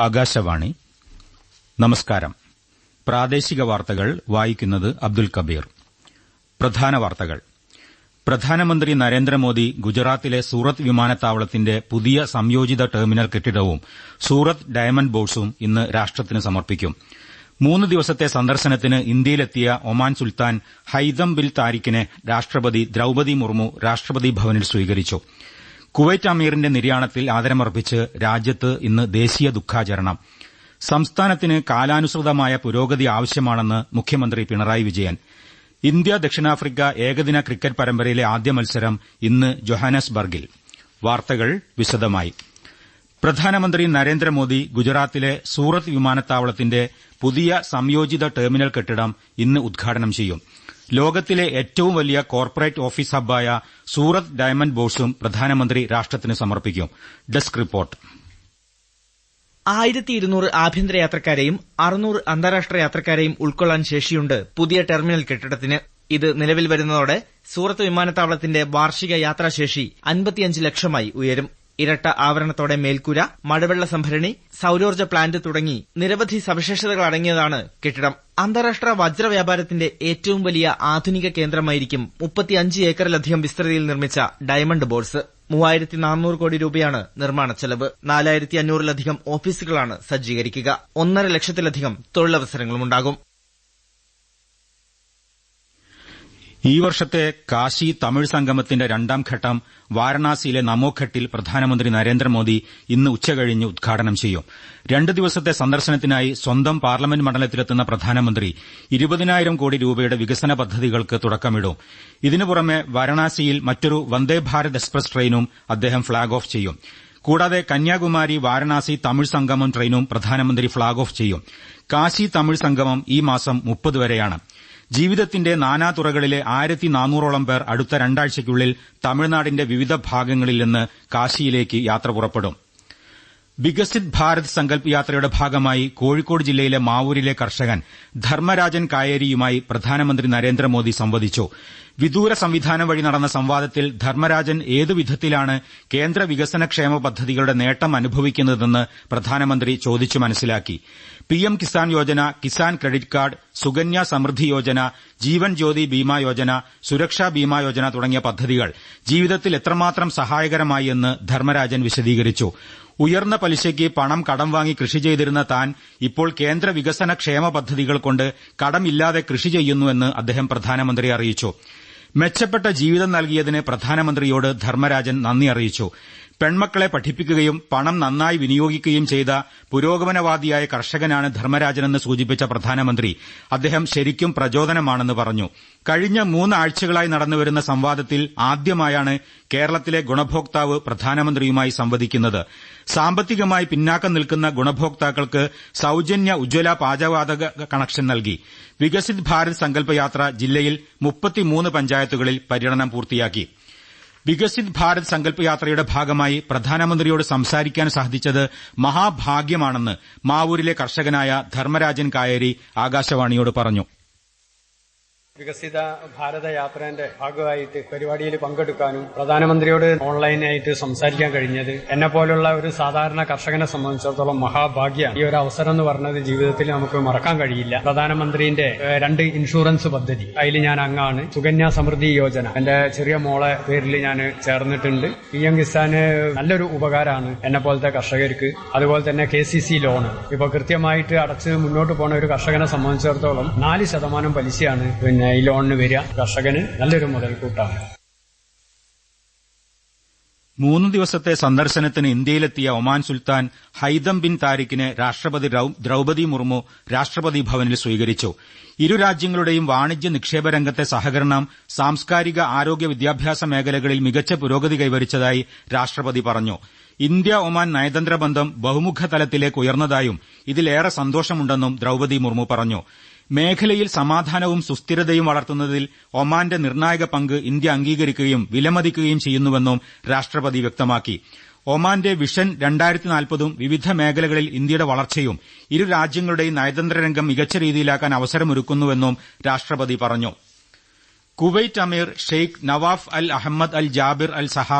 ആകാശവാണി. നമസ്കാരം. പ്രാദേശിക വാർത്തകൾ വായിക്കുന്നത് അബ്ദുൽ കബീർ. പ്രധാന വാർത്തകൾ. പ്രധാനമന്ത്രി നരേന്ദ്രമോദി ഗുജറാത്തിലെ സൂറത്ത് വിമാനത്താവളത്തിന്റെ പുതിയ സംയോജിത ടെർമിനൽ കെട്ടിടവും സൂറത്ത് ഡയമണ്ട് ബോർഡ്സും ഇന്ന് രാഷ്ട്രത്തിന് സമർപ്പിക്കും. 3 ദിവസത്തെ സന്ദർശനത്തിന് ഇന്ത്യയിലെത്തിയ ഒമാൻ സുൽത്താൻ ഹൈതം ബിൻ താരിഖിനെ രാഷ്ട്രപതി ദ്രൌപദി മുർമു രാഷ്ട്രപതി ഭവനിൽ സ്വീകരിച്ചു. കുവൈറ്റ് അമീറിന്റെ നിര്യാണത്തിൽ ആദരമർപ്പിച്ച് രാജ്യത്ത് ഇന്ന് ദേശീയ ദുഃഖാചരണം. സംസ്ഥാനത്തിന് കാലാനുസൃതമായ പുരോഗതി ആവശ്യമാണെന്ന് മുഖ്യമന്ത്രി പിണറായി വിജയൻ. ഇന്ത്യ ദക്ഷിണാഫ്രിക്ക ഏകദിന ക്രിക്കറ്റ് പരമ്പരയിലെ ആദ്യ മത്സരം ഇന്ന് ജോഹാനസ്ബർഗിൽ. വാർത്തകൾ വിശദമായി. പ്രധാനമന്ത്രി നരേന്ദ്രമോദി ഗുജറാത്തിലെ സൂറത്ത് വിമാനത്താവളത്തിന്റെ പുതിയ സംയോജിത ടെർമിനൽ കെട്ടിടം ഇന്ന് ഉദ്ഘാടനം ചെയ്യും. ലോകത്തിലെ ഏറ്റവും വലിയ കോർപ്പറേറ്റ് ഓഫീസ് ഹബ്ബായ സൂറത്ത് ഡയമണ്ട് ബോർഡ്സും പ്രധാനമന്ത്രി രാഷ്ട്രത്തിന് സമർപ്പിക്കും. Desk report. 1200 ആഭ്യന്തര യാത്രക്കാരെയും 600 അന്താരാഷ്ട്ര യാത്രക്കാരെയും ഉൾക്കൊള്ളാൻ ശേഷിയുണ്ട് പുതിയ ടെർമിനൽ കെട്ടിടത്തിന്. ഇത് നിലവിൽ വരുന്നതോടെ സൂറത്ത് വിമാനത്താവളത്തിന്റെ വാർഷിക യാത്രാശേഷി 55 ലക്ഷമായി ഉയരും. ഇരട്ട ആവരണത്തോടെ മേൽക്കൂര, മഴവെള്ള സംഭരണി, സൌരോർജ്ജ പ്ലാന്റ് തുടങ്ങി നിരവധി സവിശേഷതകൾ അടങ്ങിയതാണ് കെട്ടിടം. അന്താരാഷ്ട്ര വജ്ര വ്യാപാരത്തിന്റെ ഏറ്റവും വലിയ ആധുനിക കേന്ദ്രമായിരിക്കും 35 ഏക്കറിലധികം വിസ്തൃതിയിൽ നിർമ്മിച്ച ഡയമണ്ട് ബോർഡ്സ്. 3400 കോടി രൂപയാണ് നിർമ്മാണ ചെലവ്. 4500-ലധികം ഓഫീസുകളാണ് സജ്ജീകരിക്കുക. 1.5 ലക്ഷത്തിലധികം തൊഴിലവസരങ്ങളുമുണ്ടാകും. ഈ വർഷത്തെ കാശി തമിഴ് സംഗമത്തിന്റെ 2ാം ഘട്ടം വാരണാസിയിലെ നമോഘട്ടിൽ പ്രധാനമന്ത്രി നരേന്ദ്രമോദി ഇന്ന് ഉച്ചകഴിഞ്ഞ് ഉദ്ഘാടനം ചെയ്യും. 2 ദിവസത്തെ സന്ദർശനത്തിനായി സ്വന്തം പാർലമെന്റ് മണ്ഡലത്തിലെത്തുന്ന പ്രധാനമന്ത്രി 20,000 കോടി രൂപയുടെ വികസന പദ്ധതികൾക്ക് തുടക്കമിടും. ഇതിനു പുറമെ വാരണാസിയിൽ മറ്റൊരു വന്ദേഭാരത് എക്സ്പ്രസ് ട്രെയിനും അദ്ദേഹം ഫ്ളാഗ് ഓഫ് ചെയ്യും. കൂടാതെ കന്യാകുമാരി വാരണാസി തമിഴ് സംഗമം ട്രെയിനും പ്രധാനമന്ത്രി ഫ്ളാഗ് ഓഫ് ചെയ്യും. കാശി തമിഴ് സംഗമം ഈ മാസം 30 വരെയാണ്. ജീവിതത്തിന്റെ നാനാതുറകളിലെ 1400ഓളം പേർ അടുത്ത 2 ആഴ്ചയ്ക്കുള്ളിൽ തമിഴ്നാടിന്റെ വിവിധ ഭാഗങ്ങളിൽ നിന്ന് കാശിയിലേക്ക് യാത്ര പുറപ്പെടും. വികസിത് ഭാരത് സങ്കൽപ് യാത്രയുടെ ഭാഗമായി കോഴിക്കോട് ജില്ലയിലെ മാവൂരിലെ കർഷകൻ ധർമ്മരാജൻ കായേരിയുമായി പ്രധാനമന്ത്രി നരേന്ദ്രമോദി സംവദിച്ചു. വിദൂര സംവിധാനം വഴി നടന്ന സംവാദത്തിൽ ധർമ്മരാജൻ ഏതു വിധത്തിലാണ് കേന്ദ്ര വികസന ക്ഷേമ പദ്ധതികളുടെ നേട്ടം അനുഭവിക്കുന്നതെന്ന് പ്രധാനമന്ത്രി ചോദിച്ചു മനസ്സിലാക്കി. PM Kisan Yojana, Kisan credit card, Sukanya Samriddhi Yojana, Jeevan Jyoti Bima Yojana, സുരക്ഷാ ബീമാ യോജന തുടങ്ങിയ പദ്ധതികൾ ജീവിതത്തിൽ എത്രമാത്രം സഹായകരമായി എന്ന് ധർമ്മരാജൻ വിശദീകരിച്ചു. ഉയർന്ന പലിശയ്ക്ക് പണം കടം വാങ്ങി കൃഷി ചെയ്തിരുന്ന താൻ ഇപ്പോൾ കേന്ദ്ര വികസന ക്ഷേമ പദ്ധതികൾ കൊണ്ട് കടമില്ലാതെ കൃഷി ചെയ്യുന്നുവെന്ന് അദ്ദേഹം പ്രധാനമന്ത്രിയെ അറിയിച്ചു. മെച്ചപ്പെട്ട ജീവിതം നൽകിയതിന് പ്രധാനമന്ത്രിയോട് ധർമ്മരാജൻ നന്ദി അറിയിച്ചു. പെൺമക്കളെ പഠിപ്പിക്കുകയും പണം നന്നായി വിനിയോഗിക്കുകയും ചെയ്ത പുരോഗമനവാദിയായ കർഷകനാണ് ധർമ്മരാജനെന്ന് സൂചിപ്പിച്ച പ്രധാനമന്ത്രി അദ്ദേഹം ശരിക്കും പ്രചോദനമാണെന്ന് പറഞ്ഞു. കഴിഞ്ഞ 3 ആഴ്ചകളായി നടന്നുവരുന്ന സംവാദത്തിൽ ആദ്യമായാണ് കേരളത്തിലെ ഗുണഭോക്താവ് പ്രധാനമന്ത്രിയുമായി സംവദിക്കുന്നത്. സാമ്പത്തികമായി പിന്നാക്കം നിൽക്കുന്ന ഗുണഭോക്താക്കൾക്ക് സൌജന്യ ഉജ്ജ്വല പാചകവാതക കണക്ഷൻ നൽകി. വികസിത് ഭാരത് സങ്കൽപ യാത്ര ജില്ലയിൽ 33 പഞ്ചായത്തുകളിൽ പര്യടനം പൂർത്തിയാക്കി. വികസിത് ഭാരത് സങ്കൽപ് യാത്രയുടെ ഭാഗമായി പ്രധാനമന്ത്രിയോട് സംസാരിക്കാൻ സാധിച്ചത് മഹാഭാഗ്യമാണെന്ന് മാവൂരിലെ കർഷകനായ ധർമ്മരാജൻ കായേരി ആകാശവാണിയോട് പറഞ്ഞു. വികസിത ഭാരത യാത്രയുടെ ഭാഗമായിട്ട് പരിപാടിയിൽ പങ്കെടുക്കാനും പ്രധാനമന്ത്രിയോട് ഓൺലൈനായിട്ട് സംസാരിക്കാൻ കഴിഞ്ഞത് എന്നെ പോലുള്ള ഒരു സാധാരണ കർഷകനെ സംബന്ധിച്ചിടത്തോളം മഹാഭാഗ്യമാണ്. ഈ ഒരു അവസരം എന്ന് പറഞ്ഞത് ജീവിതത്തിൽ നമുക്ക് മറക്കാൻ കഴിയില്ല. പ്രധാനമന്ത്രിന്റെ 2 ഇൻഷുറൻസ് പദ്ധതി അതിൽ ഞാൻ അംഗമാണ്. സുകന്യ സമൃദ്ധി യോജന എന്റെ ചെറിയ മോളെ പേരിൽ ഞാൻ ചേർന്നിട്ടുണ്ട്. പിഎം കിസാന് നല്ലൊരു ഉപകാരമാണ് എന്നെ പോലത്തെ കർഷകർക്ക്. അതുപോലെ തന്നെ KCC ലോണ് ഇപ്പൊ കൃത്യമായിട്ട് അടച്ച് മുന്നോട്ട് പോകുന്ന ഒരു കർഷകനെ സംബന്ധിച്ചിടത്തോളം 4% പലിശയാണ് ഈ ലോണിന് വരിക. കർഷകന് നല്ലൊരു മുതൽക്കൂട്ടാണ്. 3 ദിവസത്തെ സന്ദർശനത്തിന് ഇന്ത്യയിലെത്തിയ ഒമാൻ സുൽത്താൻ ഹൈതം ബിൻ താരിഖിനെ രാഷ്ട്രപതി ദ്രൌപദി മുർമു രാഷ്ട്രപതി ഭവനിൽ സ്വീകരിച്ചു. ഇരു രാജ്യങ്ങളുടെയും വാണിജ്യ നിക്ഷേപ രംഗത്തെ സഹകരണം സാംസ്കാരിക, ആരോഗ്യ, വിദ്യാഭ്യാസ മേഖലകളിൽ മികച്ച പുരോഗതി കൈവരിച്ചതായി രാഷ്ട്രപതി പറഞ്ഞു. ഇന്ത്യ ഒമാൻ നയതന്ത്ര ബന്ധം ബഹുമുഖ തലത്തിലേക്ക് ഉയർന്നതായും ഇതിലേറെ സന്തോഷമുണ്ടെന്നും ദ്രൌപദി മുർമു പറഞ്ഞു. മേഖലയിൽ സമാധാനവും സുസ്ഥിരതയും വളർത്തുന്നതിൽ ഒമാന്റെ നിർണായക പങ്ക് ഇന്ത്യ അംഗീകരിക്കുകയും വിലമതിക്കുകയും ചെയ്യുന്നുവെന്നും രാഷ്ട്രപതി വ്യക്തമാക്കി. ഒമാന്റെ വിഷൻ 2040 വിവിധ മേഖലകളിൽ ഇന്ത്യയുടെ വളർച്ചയും ഇരു രാജ്യങ്ങളുടെയും നയതന്ത്ര രംഗം മികച്ച രീതിയിലാക്കാൻ അവസരമൊരുക്കുന്നുവെന്നും രാഷ്ട്രപതി പറഞ്ഞു. കുവൈറ്റ് അമീർ ഷെയ്ഖ് നവാഫ് അൽ അഹമ്മദ് അൽ ജാബിർ അൽ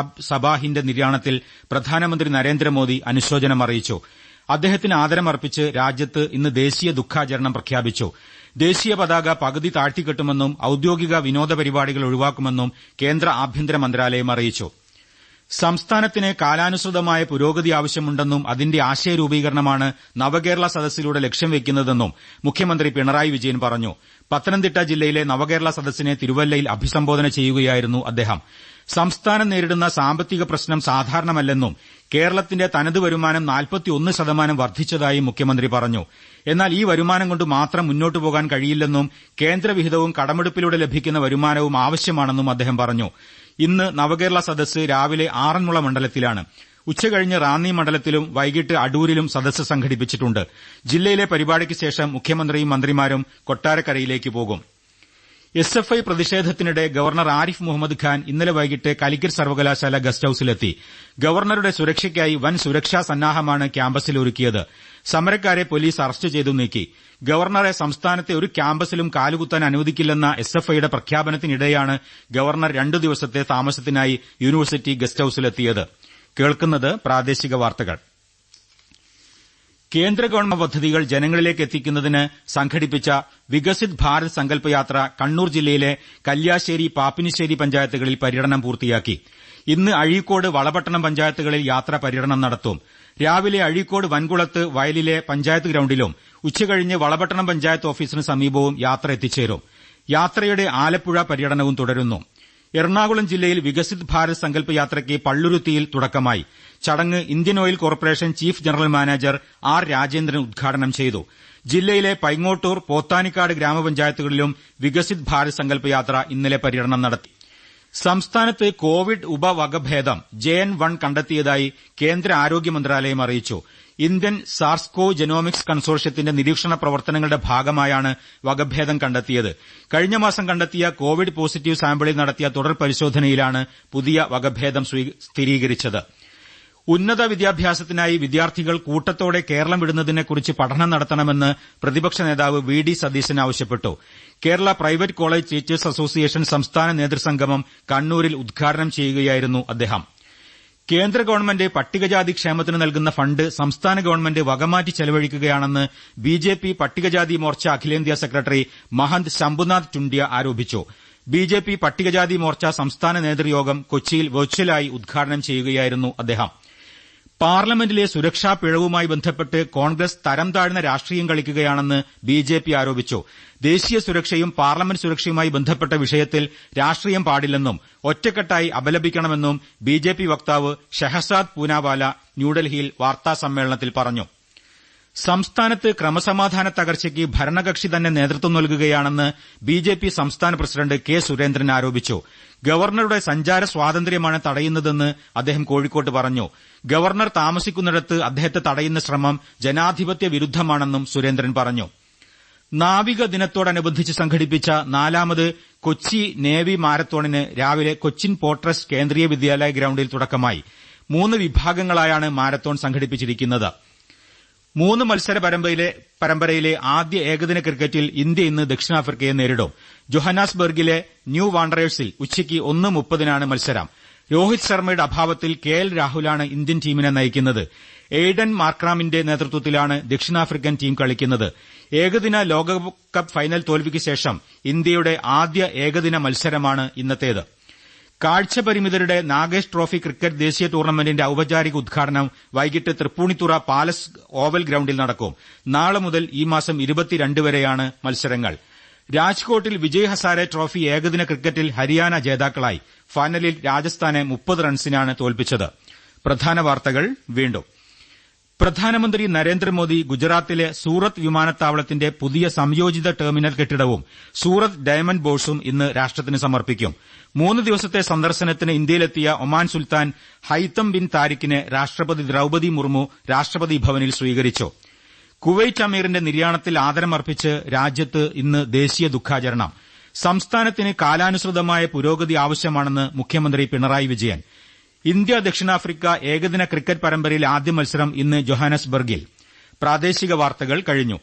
സബാഹിന്റെ നിര്യാണത്തിൽ പ്രധാനമന്ത്രി നരേന്ദ്രമോദി അനുശോചനം അറിയിച്ചു. അദ്ദേഹത്തിന് ആദരമർപ്പിച്ച് രാജ്യത്ത് ഇന്ന് ദേശീയ ദുഃഖാചരണം പ്രഖ്യാപിച്ചു. ദേശീയ പതാക പകുതി താഴ്ത്തിക്കെട്ടുമെന്നും ഔദ്യോഗിക വിനോദ പരിപാടികൾ ഒഴിവാക്കുമെന്നും കേന്ദ്ര ആഭ്യന്തര മന്ത്രാലയം അറിയിച്ചു. സംസ്ഥാനത്തിന് കാലാനുസൃതമായ പുരോഗതി ആവശ്യമുണ്ടെന്നും അതിന്റെ ആശയരൂപീകരണമാണ് നവകേരള സദസ്സിലൂടെ ലക്ഷ്യം വെക്കുന്നതെന്നും മുഖ്യമന്ത്രി പിണറായി വിജയൻ പറഞ്ഞു. പത്തനംതിട്ട ജില്ലയിലെ നവകേരള സദസ്സിനെ തിരുവല്ലയിൽ അഭിസംബോധന ചെയ്യുകയായിരുന്നു അദ്ദേഹം. സംസ്ഥാനം നേരിടുന്ന സാമ്പത്തിക പ്രശ്നം സാധാരണമല്ലെന്നും കേരളത്തിന്റെ തനത് വരുമാനം 41% വർദ്ധിച്ചതായും മുഖ്യമന്ത്രി പറഞ്ഞു. എന്നാൽ ഈ വരുമാനം കൊണ്ട് മാത്രം മുന്നോട്ടു പോകാൻ കഴിയില്ലെന്നും കേന്ദ്രവിഹിതവും കടമെടുപ്പിലൂടെ ലഭിക്കുന്ന വരുമാനവും ആവശ്യമാണെന്നും അദ്ദേഹം പറഞ്ഞു. ഇന്ന് നവകേരള സദസ്സ് രാവിലെ ആറന്മുള മണ്ഡലത്തിലാണ്. ഉച്ചകഴിഞ്ഞ് റാന്നി മണ്ഡലത്തിലും വൈകിട്ട് അടൂരിലും സദസ്സ് സംഘടിപ്പിച്ചിട്ടുണ്ട്. ജില്ലയിലെ പരിപാടിക്ക് ശേഷം മുഖ്യമന്ത്രിയും മന്ത്രിമാരും കൊട്ടാരക്കരയിലേക്ക് പോകും. എസ്എഫ്ഐ പ്രതിഷേധത്തിനിടെ ഗവർണർ ആരിഫ് മുഹമ്മദ് ഖാൻ ഇന്നലെ വൈകിട്ട് കാലിക്കറ്റ് സർവകലാശാല ഗസ്റ്റ് ഹൌസിലെത്തി. ഗവർണറുടെ സുരക്ഷയ്ക്കായി വൻ സുരക്ഷാ സന്നാഹമാണ് ക്യാമ്പസിൽ ഒരുക്കിയത്. സമരക്കാരെ പോലീസ് അറസ്റ്റ് ചെയ്തു നീക്കി. ഗവർണറെ സംസ്ഥാനത്തെ ഒരു ക്യാമ്പസിലും കാലുകുത്താൻ അനുവദിക്കില്ലെന്ന എസ്എഫ്ഐയുടെ പ്രഖ്യാപനത്തിനിടെയാണ് ഗവർണർ 2 ദിവസത്തെ താമസത്തിനായി യൂണിവേഴ്സിറ്റി ഗസ്റ്റ് ഹൌസിലെത്തിയത്. കേൾക്കുന്നത് പ്രാദേശിക വാർത്തകൾ. കേന്ദ്ര ഗവൺമെന്റ് പദ്ധതികൾ ജനങ്ങളിലേക്ക് എത്തിക്കുന്നതിന് സംഘടിപ്പിച്ച വികസിത് ഭാരത് സങ്കല്പയാത്ര കണ്ണൂർ ജില്ലയിലെ കല്യാശ്ശേരി, പാപ്പിനിശ്ശേരി പഞ്ചായത്തുകളിൽ പര്യടനം പൂർത്തിയാക്കി. ഇന്ന് അഴീക്കോട്, വളപട്ടണം പഞ്ചായത്തുകളിൽ യാത്ര പര്യടനം നടത്തും. രാവിലെ അഴീക്കോട് വൻകുളത്ത് വയലിലെ പഞ്ചായത്ത് ഗ്രൌണ്ടിലും ഉച്ചകഴിഞ്ഞ് വളപട്ടണം പഞ്ചായത്ത് ഓഫീസിന് സമീപവും യാത്ര എത്തിച്ചേരും. യാത്രയുടെ ആലപ്പുഴ പര്യടനവും തുടരുന്നു. എറണാകുളം ജില്ലയിൽ വികസിത് ഭാരത് സങ്കല്പ യാത്രയ്ക്ക് പള്ളുരുത്തിയിൽ തുടക്കമായി. ചടങ്ങ് Indian Oil Corporation chief general manager R Rajendran ഉദ്ഘാടനം ചെയ്തു. ജില്ലയിലെ പൈങ്ങോട്ടൂർ, പോത്താനിക്കാട് ഗ്രാമപഞ്ചായത്തുകളിലും വികസിത് ഭാരത് സങ്കല്പ യാത്ര ഇന്നലെ പര്യടനം നടത്തി. സംസ്ഥാനത്ത് കോവിഡ് ഉപവകഭേദം JN1 കണ്ടെത്തിയതായി കേന്ദ്ര ആരോഗ്യ മന്ത്രാലയം അറിയിച്ചു. ഇന്ത്യൻ സാർസ്-കോവ് ജനോമിക്സ് കൺസോർഷ്യത്തിന്റെ നിരീക്ഷണ പ്രവർത്തനങ്ങളുടെ ഭാഗമായാണ് വകഭേദം കണ്ടെത്തിയത്. കഴിഞ്ഞ മാസം കണ്ടെത്തിയ കോവിഡ് പോസിറ്റീവ് സാമ്പിളിൽ നടത്തിയ തുടർ പരിശോധനയിലാണ് പുതിയ വകഭേദം സ്ഥിരീകരിച്ചത്. ഉന്നത വിദ്യാഭ്യാസത്തിനായി വിദ്യാർത്ഥികൾ കൂട്ടത്തോടെ കേരളം വിടുന്നതിനെക്കുറിച്ച് പഠനം നടത്തണമെന്ന് പ്രതിപക്ഷ നേതാവ് VD സതീശൻ ആവശ്യപ്പെട്ടു. Kerala private college teachers association സംസ്ഥാന നേതൃസംഗമം കണ്ണൂരിൽ ഉദ്ഘാടനം ചെയ്യുകയായിരുന്നു അദ്ദേഹം. കേന്ദ്ര ഗവൺമെന്റ് പട്ടികജാതി ക്ഷേമത്തിന് നൽകുന്ന ഫണ്ട് സംസ്ഥാന ഗവൺമെന്റ് വകമാറ്റി ചെലവഴിക്കുകയാണെന്ന് BJP പട്ടികജാതി മോർച്ച അഖിലേന്ത്യാ സെക്രട്ടറി മഹന്ത് ശംഭുനാഥ് ടുണ്ഡ്യ ആരോപിച്ചു. BJP പട്ടികജാതി മോർച്ച സംസ്ഥാന നേതൃയോഗം കൊച്ചിയിൽ വെർച്വലായി ഉദ്ഘാടനം ചെയ്യുകയായിരുന്നു അദ്ദേഹം. പാർലമെന്റിലെ സുരക്ഷാ പിഴവുമായി ബന്ധപ്പെട്ട് കോൺഗ്രസ് തരം താഴ്ന്ന രാഷ്ട്രീയം കളിക്കുകയാണെന്ന് BJP ആരോപിച്ചു. ദേശീയ സുരക്ഷയും പാർലമെന്റ് സുരക്ഷയുമായി ബന്ധപ്പെട്ട വിഷയത്തിൽ രാഷ്ട്രീയം പാടില്ലെന്നും ഒറ്റക്കെട്ടായി അപലപിക്കണമെന്നും BJP വക്താവ് ഷെഹസാദ് പൂനാവാല ന്യൂഡൽഹിയിൽ വാർത്താസമ്മേളനത്തിൽ പറഞ്ഞു. സംസ്ഥാനത്ത് ക്രമസമാധാന തകർച്ചയ്ക്ക് ഭരണകക്ഷി തന്നെ നേതൃത്വം നൽകുകയാണെന്ന് BJP സംസ്ഥാന പ്രസിഡന്റ് K. സുരേന്ദ്രൻ ആരോപിച്ചു. ഗവർണറുടെ സഞ്ചാര സ്വാതന്ത്ര്യമാണ് തടയുന്നതെന്ന് അദ്ദേഹം കോഴിക്കോട്ട് പറഞ്ഞു. ഗവർണർ താമസിക്കുന്നിടത്ത് അദ്ദേഹത്തെ തടയുന്ന ശ്രമം ജനാധിപത്യ വിരുദ്ധമാണെന്നും സുരേന്ദ്രൻ പറഞ്ഞു. നാവിക ദിനത്തോടനുബന്ധിച്ച് സംഘടിപ്പിച്ച 4ാമത് കൊച്ചി നേവി മാരത്തോണിന് രാവിലെ കൊച്ചിൻ പോർട്ട് ട്രസ്റ്റ് കേന്ദ്രീയ വിദ്യാലയ ഗ്രൌണ്ടിൽ തുടക്കമായി. 3 വിഭാഗങ്ങളായാണ് മാരത്തോൺ സംഘടിപ്പിച്ചിരിക്കുന്നത്. 3 മത്സര പരമ്പരയിലെ ആദ്യ ഏകദിന ക്രിക്കറ്റിൽ ഇന്ത്യ ഇന്ന് ദക്ഷിണാഫ്രിക്കയെ നേരിടും. ജോഹന്നാസ്ബർഗിലെ ന്യൂ വാണ്ടറേഴ്സിൽ ഉച്ചയ്ക്ക് 1:30 മത്സരം. രോഹിത് ശർമ്മയുടെ അഭാവത്തിൽ KL രാഹുലാണ് ഇന്ത്യൻ ടീമിനെ നയിക്കുന്നത്. എയ്ഡൻ മാർക്രാമിന്റെ നേതൃത്വത്തിലാണ് ദക്ഷിണാഫ്രിക്കൻ ടീം കളിക്കുന്നത്. ഏകദിന ലോകകപ്പ് ഫൈനൽ തോൽവിക്ക് ശേഷം ഇന്ത്യയുടെ ആദ്യ ഏകദിന മത്സരമാണ് ഇന്നത്തേത്. കാഴ്ചപരിമിതരുടെ നാഗേഷ് ട്രോഫി ക്രിക്കറ്റ് ദേശീയ ടൂർണമെന്റിന്റെ ഔപചാരിക ഉദ്ഘാടനം വൈകിട്ട് തൃപ്പൂണിത്തുറ പാലസ് ഓവൽ ഗ്രൌണ്ടിൽ നടക്കും. നാളെ മുതൽ ഈ മാസം 22 വരെയാണ് മത്സരങ്ങൾ. രാജ്കോട്ടിൽ വിജയ് ഹസാരെ ട്രോഫി ഏകദിന ക്രിക്കറ്റിൽ ഹരിയാന ജേതാക്കളായി. ഫൈനലിൽ രാജസ്ഥാനെ 30 റൺസിനാണ് തോൽപ്പിച്ചത്. പ്രധാന വാർത്തകൾ വീണ്ടും. പ്രധാനമന്ത്രി നരേന്ദ്രമോദി ഗുജറാത്തിലെ സൂറത്ത് വിമാനത്താവളത്തിന്റെ പുതിയ സംയോജിത ടെർമിനൽ കെട്ടിടവും സൂറത്ത് ഡയമണ്ട് ബോർഡ്സും ഇന്ന് രാഷ്ട്രത്തിന് സമർപ്പിക്കും. 3 ദിവസത്തെ സന്ദർശനത്തിന് ഇന്ത്യയിലെത്തിയ ഒമാൻ സുൽത്താൻ ഹൈത്തം ബിൻ താരിഖിനെ രാഷ്ട്രപതി ദ്രൌപദി മുർമു രാഷ്ട്രപതി ഭവനിൽ സ്വീകരിച്ചു. കുവൈറ്റ് അമീറിന്റെ നിര്യാണത്തിൽ ആദരമർപ്പിച്ച് രാജ്യത്ത് ഇന്ന് ദേശീയ ദുഃഖാചരണം. സംസ്ഥാനത്തിന് കാലാനുസൃതമായ പുരോഗതി ആവശ്യമാണെന്ന് മുഖ്യമന്ത്രി പിണറായി വിജയൻ. ഇന്ത്യ ദക്ഷിണാഫ്രിക്ക ഏകദിന ക്രിക്കറ്റ് പരമ്പരയിലെ ആദ്യ മത്സരം ഇന്ന് ജോഹാനസ്ബർഗിൽ. പ്രാദേശിക വാർത്തകൾ കഴിഞ്ഞു.